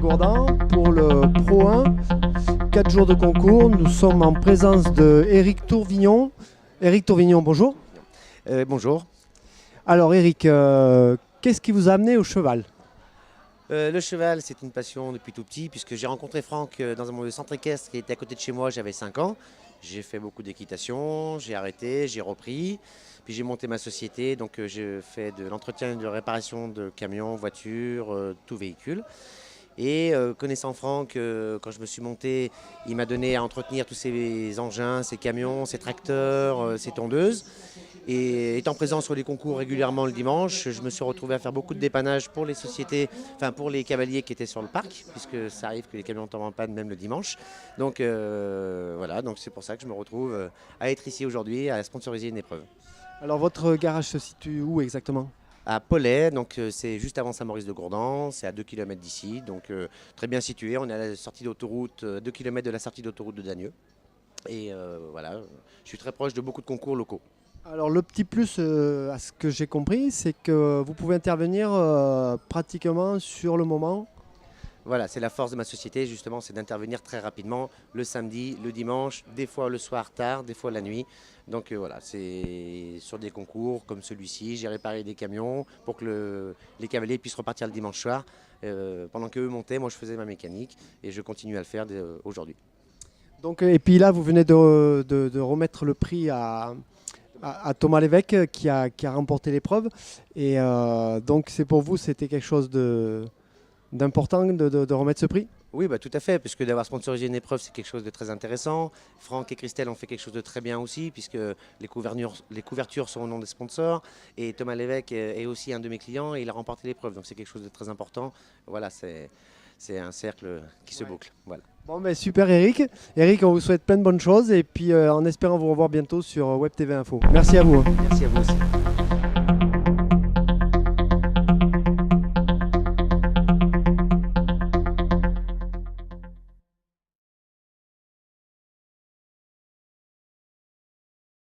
Gourdan pour le Pro 1. 4 jours de concours. Nous sommes en présence de Éric Tourvignon. Éric Tourvignon, bonjour. Bonjour. Alors Éric, qu'est-ce qui vous a amené au cheval? Le cheval, c'est une passion depuis tout petit, puisque j'ai rencontré Franck dans un centre équestre qui était à côté de chez moi, j'avais 5 ans. J'ai fait beaucoup d'équitation, j'ai arrêté, j'ai repris, puis j'ai monté ma société, donc je fais de l'entretien et de réparation de camions, voitures, tout véhicule. Et connaissant Franck, quand je me suis monté, il m'a donné à entretenir tous ces engins, ces camions, ces tracteurs, ces tondeuses. Et étant présent sur les concours régulièrement le dimanche, je me suis retrouvé à faire beaucoup de dépannage pour les sociétés, enfin pour les cavaliers qui étaient sur le parc, puisque ça arrive que les camions tombent en panne même le dimanche. Donc voilà, donc c'est pour ça que je me retrouve à être ici aujourd'hui, à sponsoriser une épreuve. Alors votre garage se situe où exactement? À Pollet, donc c'est juste avant Saint-Maurice-de-Gourdan, c'est à 2 km d'ici, donc très bien situé. On est à la sortie d'autoroute, 2 km de la sortie d'autoroute de Dagneux. Et voilà, je suis très proche de beaucoup de concours locaux. Alors le petit plus à ce que j'ai compris, c'est que vous pouvez intervenir pratiquement sur le moment. Voilà, c'est la force de ma société, justement, c'est d'intervenir très rapidement, le samedi, le dimanche, des fois le soir tard, des fois la nuit. Donc voilà, c'est sur des concours comme celui-ci, j'ai réparé des camions pour que les cavaliers puissent repartir le dimanche soir. Pendant qu'eux montaient, moi je faisais ma mécanique et je continue à le faire aujourd'hui. Donc, et puis là, vous venez de remettre le prix à Thomas Lévesque qui a remporté l'épreuve. Et donc c'est pour vous, c'était quelque chose d'important de remettre ce prix? Oui, bah, tout à fait, puisque d'avoir sponsorisé une épreuve, c'est quelque chose de très intéressant. Franck et Christelle ont fait quelque chose de très bien aussi, puisque les couvertures sont au nom des sponsors. Et Thomas Lévesque est aussi un de mes clients et il a remporté l'épreuve. Donc c'est quelque chose de très important. Voilà, c'est un cercle qui se boucle. Voilà. Bon, ben super Éric. Éric, on vous souhaite plein de bonnes choses et puis en espérant vous revoir bientôt sur Web TV Info. Merci à vous. Merci à vous aussi.